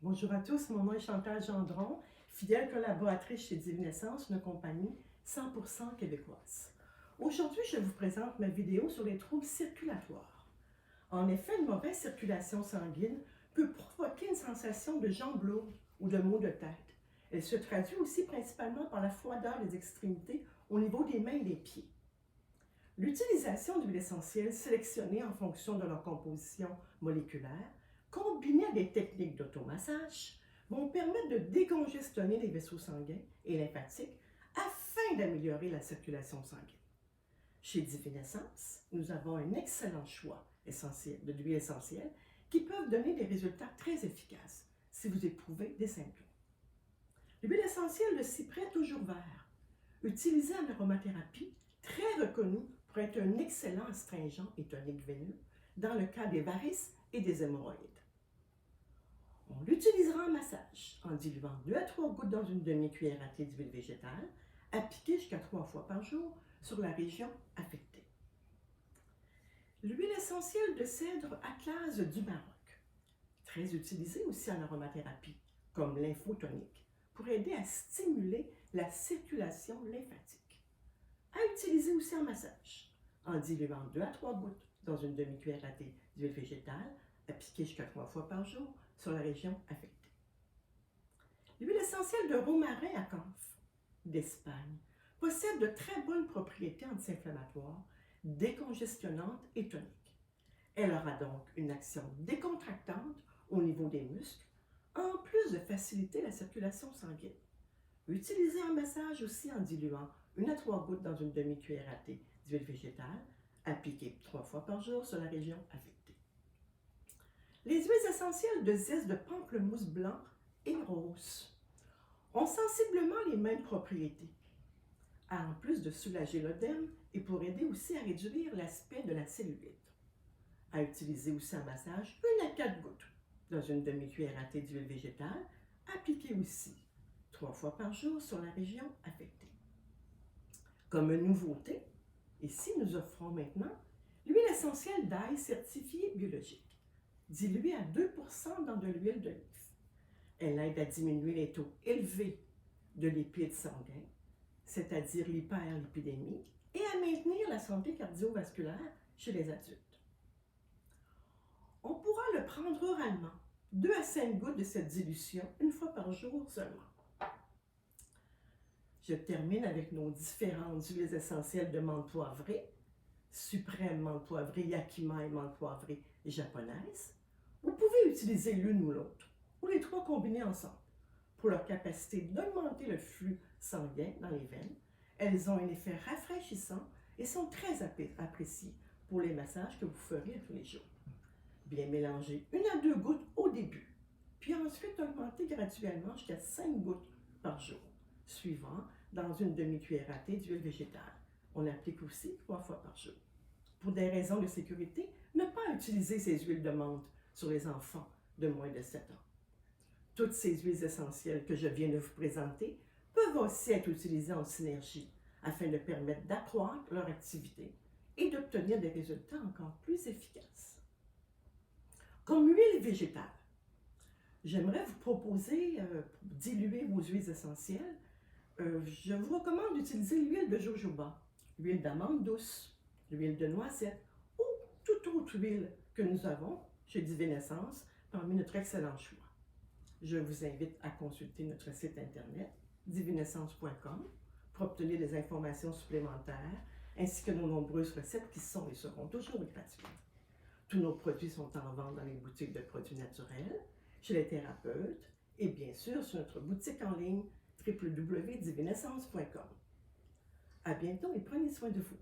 Bonjour à tous, mon nom est Chantal Gendron, fidèle collaboratrice chez Divinessence, une compagnie 100% québécoise. Aujourd'hui, je vous présente ma vidéo sur les troubles circulatoires. En effet, une mauvaise circulation sanguine peut provoquer une sensation de jambes lourdes ou de maux de tête. Elle se traduit aussi principalement par la froideur des extrémités au niveau des mains et des pieds. L'utilisation d'huiles essentielles sélectionnées en fonction de leur composition moléculaire, combinées à des techniques d'automassage, vont permettre de décongestionner les vaisseaux sanguins et lymphatiques afin d'améliorer la circulation sanguine. Chez Divinessence, nous avons un excellent choix d'huiles essentielles qui peuvent donner des résultats très efficaces si vous éprouvez des symptômes. L'huile essentielle de cyprès toujours vert, utilisée en aromathérapie, très reconnue pour être un excellent astringent et tonique veineux dans le cas des varices et des hémorroïdes. On l'utilisera en massage en diluant 2 à 3 gouttes dans une demi-cuillère à thé d'huile végétale, appliquée jusqu'à 3 fois par jour sur la région affectée. L'huile essentielle de cèdre Atlas du Maroc, très utilisée aussi en aromathérapie comme lymphotonique, pour aider à stimuler la circulation lymphatique. À utiliser aussi en massage, en diluant 2 à 3 gouttes dans une demi-cuillère à thé d'huile végétale, appliquée jusqu'à 3 fois par jour sur la région affectée. L'huile essentielle de romarin à camphe d'Espagne possède de très bonnes propriétés anti-inflammatoires, décongestionnantes et toniques. Elle aura donc une action décontractante au niveau des muscles, en plus de faciliter la circulation sanguine. Utilisée en massage aussi en diluant 1 à 3 gouttes dans une demi-cuillère à thé d'huile végétale, appliquée 3 fois par jour sur la région affectée. Les huiles essentielles de zeste de pamplemousse blanc et rose ont sensiblement les mêmes propriétés, en plus de soulager l'œdème et pour aider aussi à réduire l'aspect de la cellulite. À utiliser aussi en massage 1 à 4 gouttes dans une demi-cuillère à thé d'huile végétale, appliquée aussi 3 fois par jour sur la région affectée. Comme une nouveauté, ici nous offrons maintenant l'huile essentielle d'ail certifiée biologique, diluée à 2% dans de l'huile d'olive. Elle aide à diminuer les taux élevés de lipides sanguins, c'est-à-dire l'hyperlipidémie, et à maintenir la santé cardiovasculaire chez les adultes. On pourra le prendre oralement, 2 à 5 gouttes de cette dilution, 1 fois par jour seulement. Je termine avec nos différentes huiles essentielles de menthe poivrée, suprême menthe poivrée, yakima et menthe poivrée japonaise. Vous pouvez utiliser l'une ou l'autre, ou les trois combinés ensemble, pour leur capacité d'augmenter le flux sanguin dans les veines. Elles ont un effet rafraîchissant et sont très appréciées pour les massages que vous ferez tous les jours. Bien mélanger 1 à 2 gouttes au début, puis ensuite augmenter graduellement jusqu'à 5 gouttes par jour, suivant dans une demi-cuillère à thé d'huile végétale. On applique aussi 3 fois par jour. Pour des raisons de sécurité, ne pas utiliser ces huiles de menthe sur les enfants de moins de 7 ans. Toutes ces huiles essentielles que je viens de vous présenter peuvent aussi être utilisées en synergie afin de permettre d'accroître leur activité et d'obtenir des résultats encore plus efficaces. Comme huile végétale, j'aimerais vous proposer, pour diluer vos huiles essentielles, je vous recommande d'utiliser l'huile de jojoba, l'huile d'amande douce, l'huile de noisette ou toute autre huile que nous avons chez Divinessence parmi notre excellent choix. Je vous invite à consulter notre site internet divinessence.com pour obtenir des informations supplémentaires ainsi que nos nombreuses recettes qui sont et seront toujours gratuites. Tous nos produits sont en vente dans les boutiques de produits naturels, chez les thérapeutes et bien sûr sur notre boutique en ligne www.divinessence.com. À bientôt et prenez soin de vous.